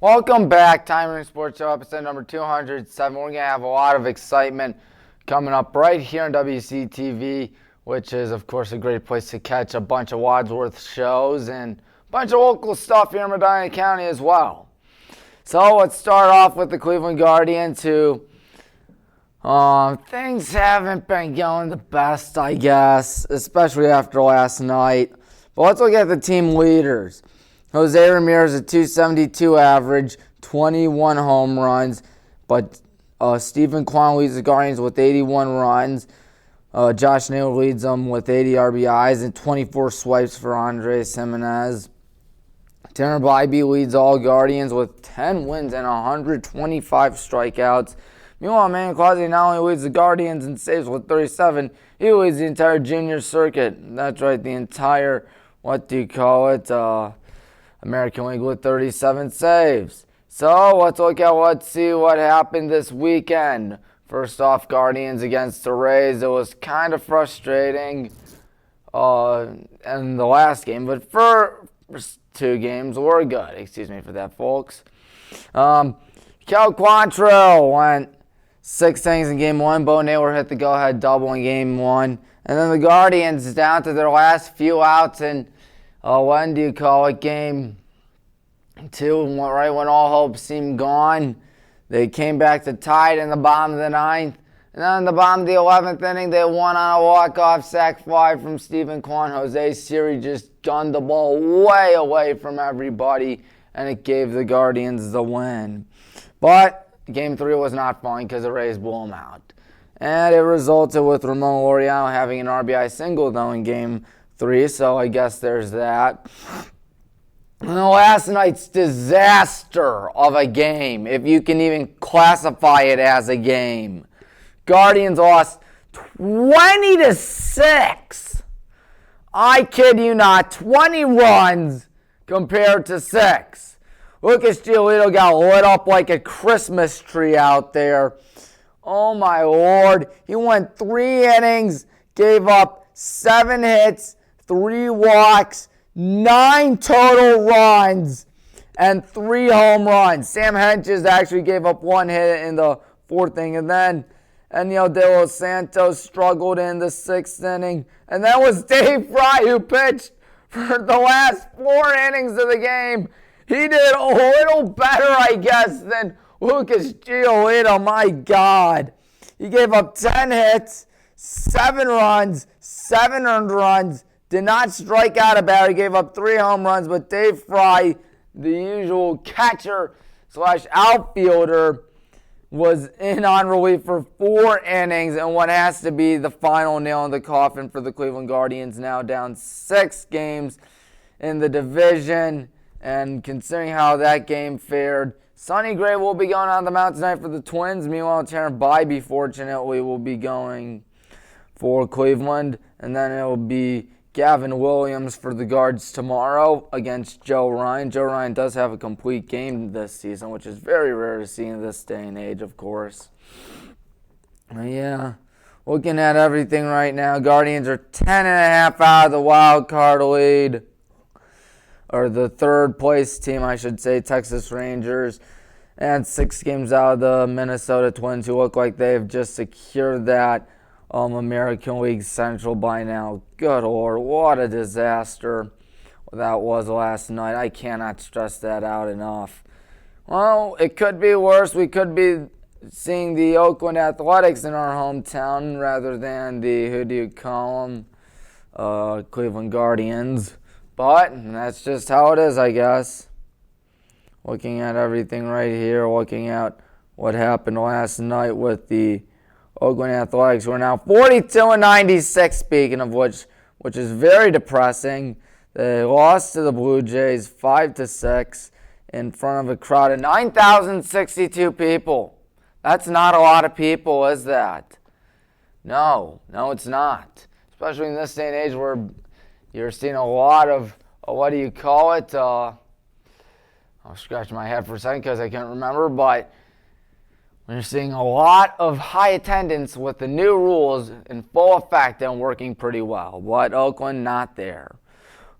Welcome back, Tommy Maroon Sports Show, episode number 207. We're going to have a lot of excitement coming up right here on WCTV, which is, of course, a great place to catch a bunch of Wadsworth shows and a bunch of local stuff here in Medina County as well. So let's start off with the Cleveland Guardians, who things haven't been going the best, I guess, especially after last night. But let's look at the team leaders. Jose Ramirez, a .272 average, 21 home runs. But Stephen Kwan leads the Guardians with 81 runs. Josh Naylor leads them with 80 RBIs and 24 swipes for Andres Jimenez. Tanner Bybee leads all Guardians with 10 wins and 125 strikeouts. Meanwhile, Manny Clausi not only leads the Guardians in saves with 37, he leads the entire junior circuit. That's right, the entire, American League with 37 saves. So let's see what happened this weekend. First off, Guardians against the Rays. It was kind of frustrating in the last game, but first two games were good. Excuse me for that, folks. Cal Quantrill went 6 innings in game one. Bo Naylor hit the go-ahead double in game one. And then the Guardians down to their last few outs in game two, right when all hope seemed gone. They came back to tie it in the bottom of the ninth. And then in the bottom of the 11th inning, they won on a walk-off sac fly from Stephen Kwan. Jose Siri just gunned the ball way away from everybody, and it gave the Guardians the win. But game three was not fun because the Rays blew them out. And it resulted with Ramon Laureano having an RBI single, though, in game three, so I guess there's that. And last night's disaster of a game, if you can even classify it as a game. Guardians lost 20-6. I kid you not, 20 runs compared to 6. Lucas Giolito got lit up like a Christmas tree out there. Oh my Lord. He went 3 innings, gave up 7 hits, 3 walks, 9 total runs, and 3 home runs. Sam Henches actually gave up 1 hit in the 4th inning, and then Enio De Los Santos struggled in the 6th inning. And that was Dave Fry who pitched for the last 4 innings of the game. He did a little better, I guess, than Lucas Giolito. My God. He gave up 10 hits, 7 runs, 7 earned runs, did not strike out a batter. He gave up 3 home runs, but Dave Fry, the usual catcher/outfielder, was in on relief for 4 innings and what has to be the final nail in the coffin for the Cleveland Guardians, now down 6 games in the division. And considering how that game fared, Sonny Gray will be going on the mound tonight for the Twins. Meanwhile, Tanner Bybee, fortunately, will be going for Cleveland. And then it will be Gavin Williams for the Guards tomorrow against Joe Ryan. Joe Ryan does have a complete game this season, which is very rare to see in this day and age, of course. Yeah, looking at everything right now, Guardians are 10.5 out of the wild card lead, or the third place team, I should say, Texas Rangers, and 6 games out of the Minnesota Twins, who look like they've just secured that American League Central by now. Good Lord, what a disaster that was last night. I cannot stress that out enough. Well, it could be worse. We could be seeing the Oakland Athletics in our hometown rather than the, who do you call them, Cleveland Guardians. But that's just how it is, I guess. Looking at everything right here, looking at what happened last night with the Oakland Athletics. We're now 42-96, speaking of which is very depressing. They lost to the Blue Jays 5-6 in front of a crowd of 9,062 people. That's not a lot of people, is that? No, it's not. Especially in this day and age where you're seeing a lot of, I'll scratch my head for a second because I can't remember, but when you're seeing a lot of high attendance with the new rules in full effect and working pretty well. But Oakland, not there.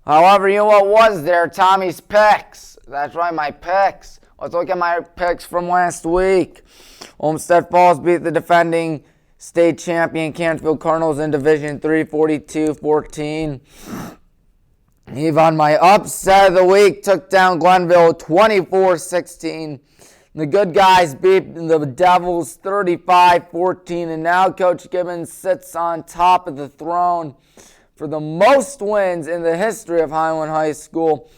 However, you know what was there? Tommy's picks. That's right, my picks. Let's look at my picks from last week. Olmsted Falls beat the defending state champion Canfield Cardinals in Division 3, 42-14. Even my upset of the week took down Glenville 24-16. The good guys beat the Devils 35-14. And now Coach Gibbons sits on top of the throne for the most wins in the history of Highland High School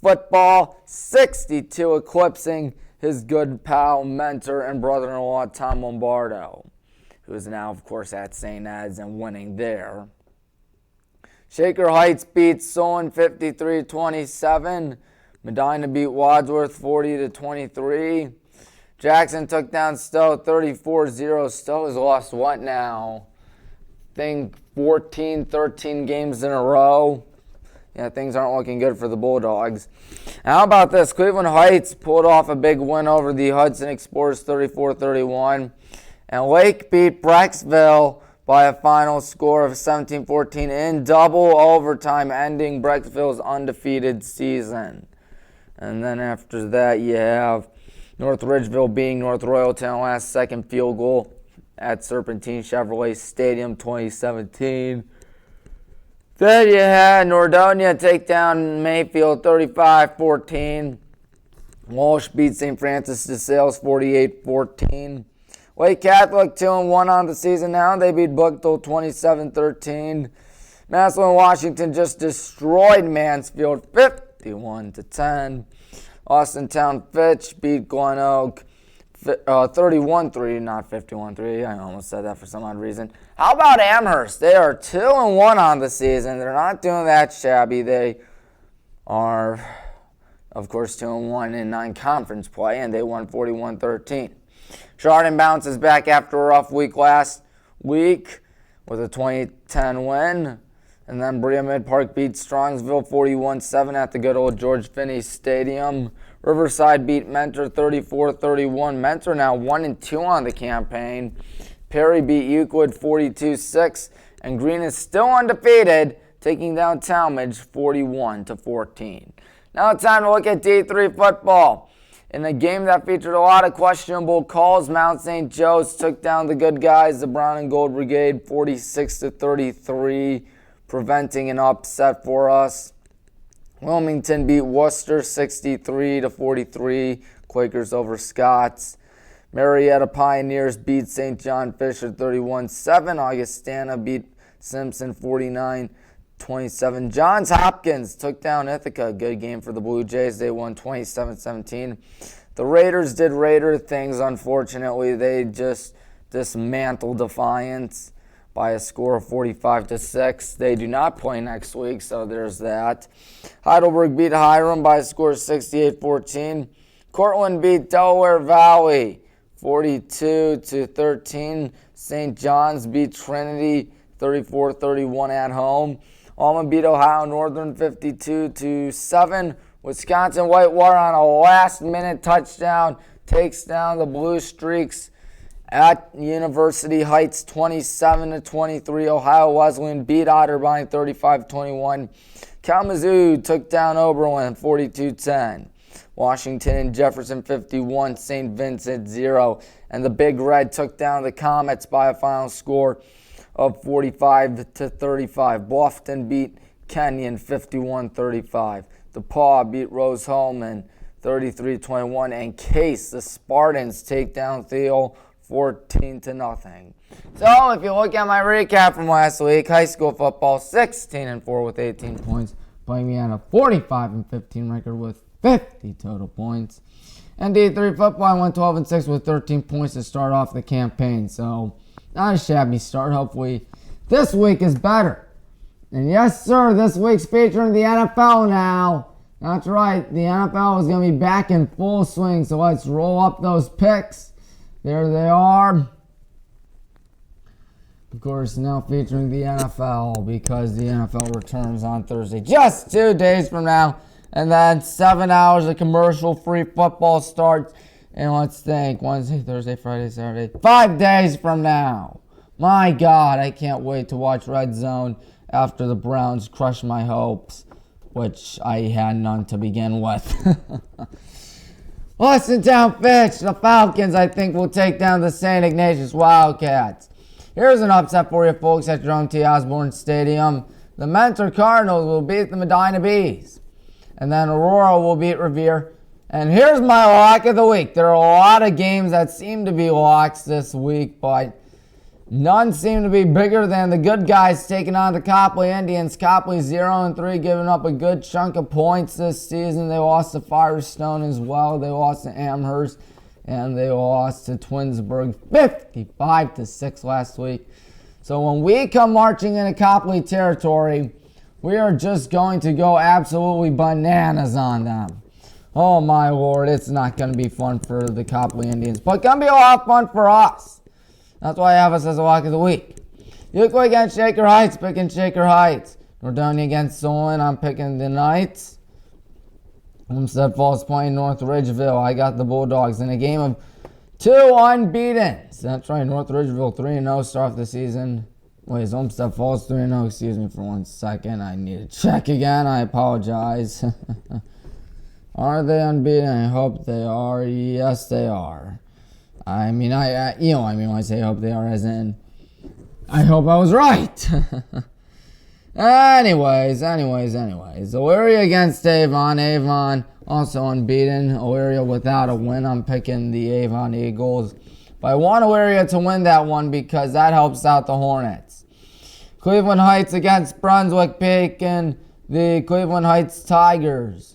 football, 62, eclipsing his good pal, mentor, and brother-in-law, Tom Lombardo, who is now, of course, at St. Ed's and winning there. Shaker Heights beat Solon 53-27. Medina beat Wadsworth 40-23. Jackson took down Stowe 34-0. Stowe has lost what now? I think 14, 13 games in a row. Yeah, things aren't looking good for the Bulldogs. And how about this? Cleveland Heights pulled off a big win over the Hudson Explorers 34-31. And Lake beat Brecksville by a final score of 17-14 in double overtime, ending Brecksville's undefeated season. And then after that, you have North Ridgeville beating North Royalton last second field goal at Serpentine Chevrolet Stadium 2017. Then you had Nordonia take down Mayfield 35-14. Walsh beat St. Francis de Sales 48-14. Lake Catholic 2-1 on the season now. They beat Bookville 27-13. Massillon Washington just destroyed Mansfield 51-10. Austintown Fitch beat Glen Oak 31-3, not 51-3. I almost said that for some odd reason. How about Amherst? They are 2-1 on the season. They're not doing that shabby. They are, of course, 2-1 in non-conference play, and they won 41-13. Chardon bounces back after a rough week last week with a 2010 win. And then Brea Mid-Park beat Strongsville 41-7 at the good old George Finney Stadium. Riverside beat Mentor 34-31. Mentor now 1-2 on the campaign. Perry beat Euclid 42-6. And Green is still undefeated, taking down Talmadge 41-14. Now it's time to look at D3 football. In a game that featured a lot of questionable calls, Mount St. Joe's took down the good guys, the Brown and Gold Brigade, 46-33, preventing an upset for us. Wilmington beat Worcester 63-43, Quakers over Scots. Marietta Pioneers beat St. John Fisher 31-7. Augustana beat Simpson 49-27. Johns Hopkins took down Ithaca. Good game for the Blue Jays. They won 27-17. The Raiders did Raider things, unfortunately. They just dismantled Defiance by a score of 45-6. They do not play next week, so there's that. Heidelberg beat Hiram by a score of 68-14. Cortland beat Delaware Valley 42-13. St. John's beat Trinity 34-31 at home. Alma beat Ohio Northern 52-7. Wisconsin Whitewater on a last-minute touchdown takes down the Blue Streaks at University Heights 27-23. Ohio Wesleyan beat Otterbein 35-21. Kalamazoo took down Oberlin 42-10. Washington and Jefferson 51, St. Vincent 0. And the Big Red took down the Comets by a final score of 45-35. Bluffton beat Kenyon 51-35. DePaul beat Rose Holman 33-21. And Case, the Spartans, take down Thiel 14-0. So if you look at my recap from last week, high school football 16-4 with 18 points, putting me on a 45-15 record with 50 total points. And D3 football, I went 12-6 with 13 points to start off the campaign. So not a shabby start. Hopefully this week is better. And yes, sir, this week's featuring the NFL now. That's right, the NFL is going to be back in full swing. So let's roll up those picks. There they are. Of course, now featuring the NFL because the NFL returns on Thursday, just 2 days from now. And then 7 hours of commercial-free football starts. And let's think, Wednesday, Thursday, Friday, Saturday, 5 days from now. My God, I can't wait to watch Red Zone after the Browns crush my hopes. which I had none to begin with. Listen down, Fitch. The Falcons, I think, will take down the St. Ignatius Wildcats. Here's an upset for you folks at Jerome T. Osborne Stadium. The Mentor Cardinals will beat the Medina Bees. And then Aurora will beat Revere. And here's my lock of the week. There are a lot of games that seem to be locks this week, but none seem to be bigger than the good guys taking on the Copley Indians. Copley 0-3, giving up a good chunk of points this season. They lost to Firestone as well. They lost to Amherst, and they lost to Twinsburg 55-6 last week. So when we come marching into Copley territory, we are just going to go absolutely bananas on them. Oh my Lord, it's not going to be fun for the Copley Indians, but going to be a lot of fun for us. That's why I have us as a lock of the week. Euclid against Shaker Heights, picking Shaker Heights. Nordonia against Solon, I'm picking the Knights. Homestead Falls playing North Ridgeville. I got the Bulldogs in a game of 2 unbeatens. That's right, North Ridgeville 3-0 start off the season. Wait, is Homestead Falls 3-0? Excuse me for 1 second. I need to check again. I apologize. Are they unbeaten? I hope they are. Yes, they are. I mean, when I say hope they are, as in, I hope I was right. Anyways. Elyria against Avon. Avon also unbeaten. Elyria without a win. I'm picking the Avon Eagles. But I want Elyria to win that one because that helps out the Hornets. Cleveland Heights against Brunswick, picking the Cleveland Heights Tigers.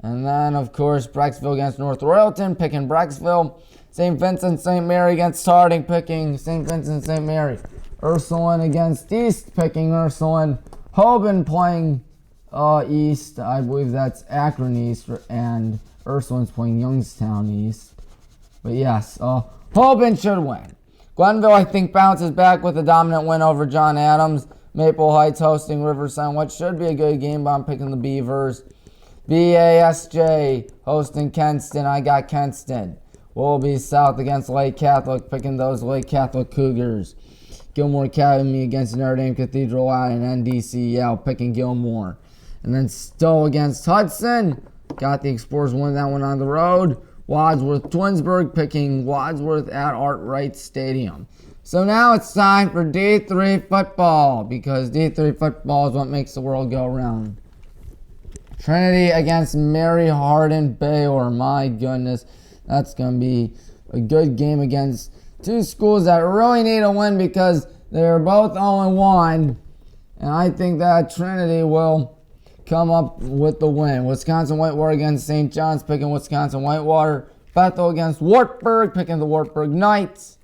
And then, of course, Brecksville against North Royalton, picking Brecksville. St. Vincent St. Mary against Harding, picking St. Vincent St. Mary. Ursuline against East, picking Ursuline. Hoban playing East. I believe that's Akron East, and Ursuline's playing Youngstown East. But yes, Hoban should win. Glenville, I think, bounces back with a dominant win over John Adams. Maple Heights hosting Riverside, what should be a good game, but I'm picking the Beavers. BASJ hosting Kenston. I got Kenston. Willoughby South against Lake Catholic, picking those Lake Catholic Cougars. Gilmore Academy against Notre Dame Cathedral out in NDCL, picking Gilmore. And then Stowe against Hudson. Got the Explorers win that one on the road. Wadsworth Twinsburg, picking Wadsworth at Art-Wright Stadium. So now it's time for D3 football, because D3 football is what makes the world go round. Trinity against Mary Hardin Baylor. My goodness. That's going to be a good game against two schools that really need a win because they're both 0-1. And I think that Trinity will come up with the win. Wisconsin Whitewater against St. John's, picking Wisconsin Whitewater. Bethel against Wartburg, picking the Wartburg Knights.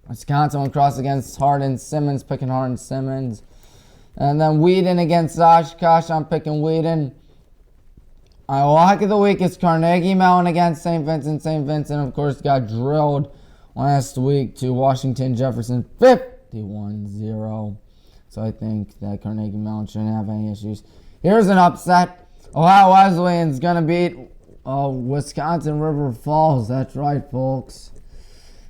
Wisconsin will cross against Hardin Simmons, picking Hardin Simmons. And then Wheaton against Oshkosh, I'm picking Wheaton. My lock of the week is Carnegie Mellon against St. Vincent. St. Vincent, of course, got drilled last week to Washington Jefferson 51-0. So I think that Carnegie Mellon shouldn't have any issues. Here's an upset. Ohio Wesleyan's going to beat Wisconsin River Falls. That's right, folks.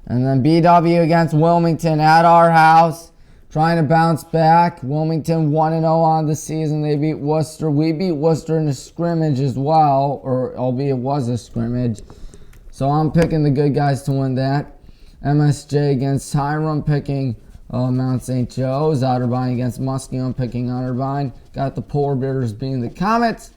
And then BW against Wilmington at our house. Trying to bounce back. Wilmington 1-0 on the season. They beat Worcester. We beat Worcester in a scrimmage as well, or albeit it was a scrimmage. So I'm picking the good guys to win that. MSJ against Hiram, picking Mount St. Joe's. Otterbein against Muskie, I'm picking Otterbein. Got the Polar Bears being the Comets.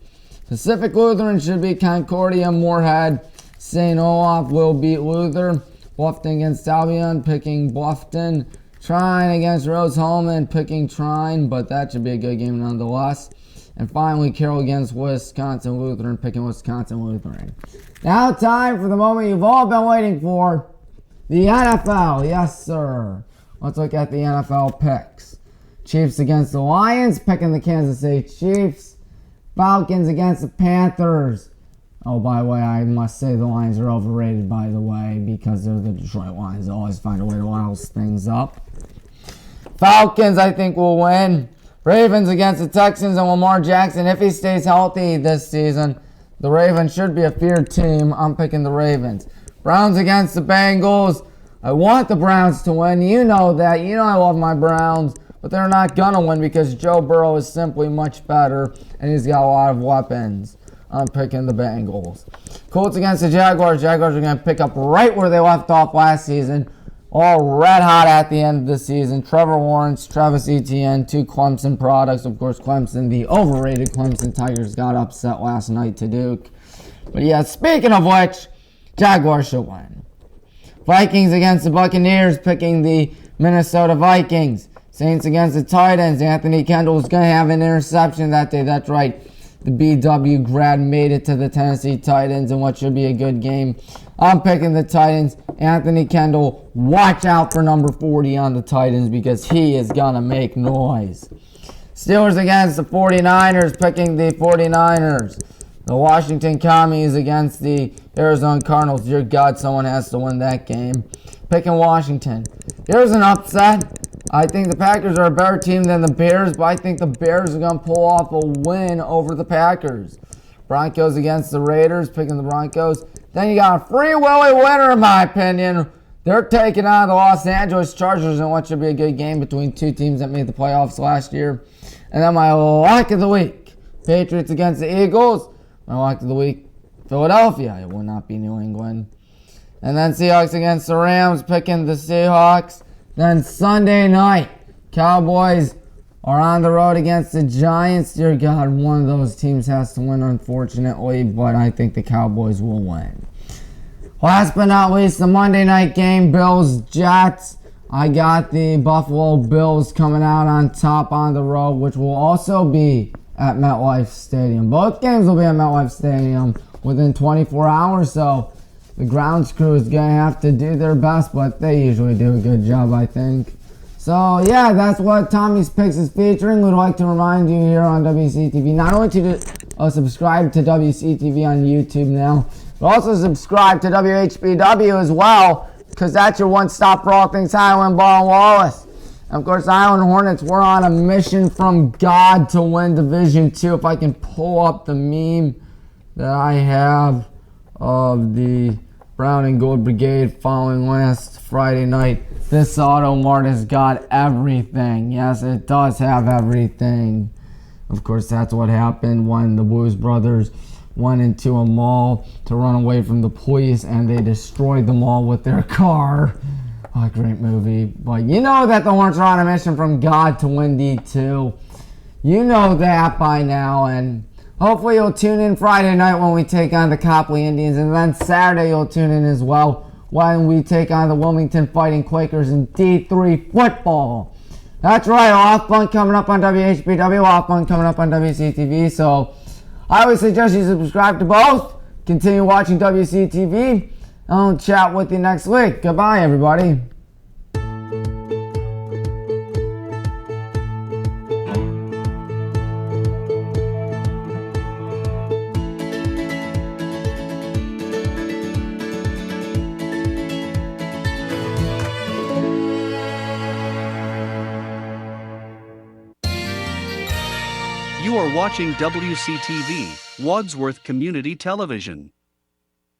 Pacific Lutheran should beat Concordia. Moorhead. St. Olaf will beat Luther. Bluffton against Albion, picking Bluffton. Trine against Rose-Hulman, picking Trine, but that should be a good game nonetheless. And finally, Carroll against Wisconsin Lutheran, picking Wisconsin Lutheran. Now time for the moment you've all been waiting for, the NFL. Yes, sir. Let's look at the NFL picks. Chiefs against the Lions, picking the Kansas City Chiefs. Falcons against the Panthers. Oh, by the way, I must say the Lions are overrated, by the way, because they're the Detroit Lions. They always find a way to louse things up. Falcons, I think, will win. Ravens against the Texans and Lamar Jackson. If he stays healthy this season, the Ravens should be a feared team. I'm picking the Ravens. Browns against the Bengals. I want the Browns to win. You know that. You know I love my Browns. but they're not going to win because Joe Burrow is simply much better, and he's got a lot of weapons. I'm picking the Bengals. Colts against the Jaguars. Jaguars are going to pick up right where they left off last season. All red hot at the end of the season. Trevor Lawrence, Travis Etienne, 2 Clemson products. Of course, Clemson, the overrated Clemson Tigers, got upset last night to Duke. But yeah, speaking of which, Jaguars should win. Vikings against the Buccaneers, picking the Minnesota Vikings. Saints against the Titans. Anthony Kendall is going to have an interception that day. That's right. The BW grad made it to the Tennessee Titans in what should be a good game. I'm picking the Titans. Anthony Kendall, watch out for number 40 on the Titans because he is going to make noise. Steelers against the 49ers, picking the 49ers. The Washington Commies against the Arizona Cardinals. Dear God, someone has to win that game. Picking Washington. Here's an upset. I think the Packers are a better team than the Bears, but I think the Bears are going to pull off a win over the Packers. Broncos against the Raiders, picking the Broncos. Then you got a Free Willy winner, in my opinion. They're taking on the Los Angeles Chargers in what should be a good game between 2 teams that made the playoffs last year. And then my lock of the week, Patriots against the Eagles. My lock of the week, Philadelphia. It will not be New England. And then Seahawks against the Rams, picking the Seahawks. Then Sunday night, Cowboys are on the road against the Giants. Dear God, one of those teams has to win, unfortunately, but I think the Cowboys will win. Last but not least, the Monday night game, Bills-Jets. I got the Buffalo Bills coming out on top on the road, which will also be at MetLife Stadium. Both games will be at MetLife Stadium within 24 hours, so the grounds crew is going to have to do their best, but they usually do a good job, I think. So, yeah, that's what Tommy's Picks is featuring. We'd like to remind you here on WCTV, not only to subscribe to WCTV on YouTube now, but also subscribe to WHBW as well, because that's your one-stop for all things Highland and Baldwin Wallace. And of course, Highland Hornets, we're on a mission from God to win Division II. If I can pull up the meme that I have of the Brown and Gold Brigade following last Friday night. This Auto Mart has got everything. Yes, it does have everything. Of course, that's what happened when the Blues Brothers went into a mall to run away from the police and they destroyed the mall with their car. Oh, a great movie. But you know that the Hornets are on a mission from God to win D2. You know that by now, and hopefully you'll tune in Friday night when we take on the Copley Indians, and then Saturday you'll tune in as well when we take on the Wilmington Fighting Quakers in D3 football. That's right, off fun coming up on WHBW, off fun coming up on WCTV, so I would suggest you subscribe to both, continue watching WCTV, and I'll chat with you next week. Goodbye, everybody. You are watching WCTV, Wadsworth Community Television.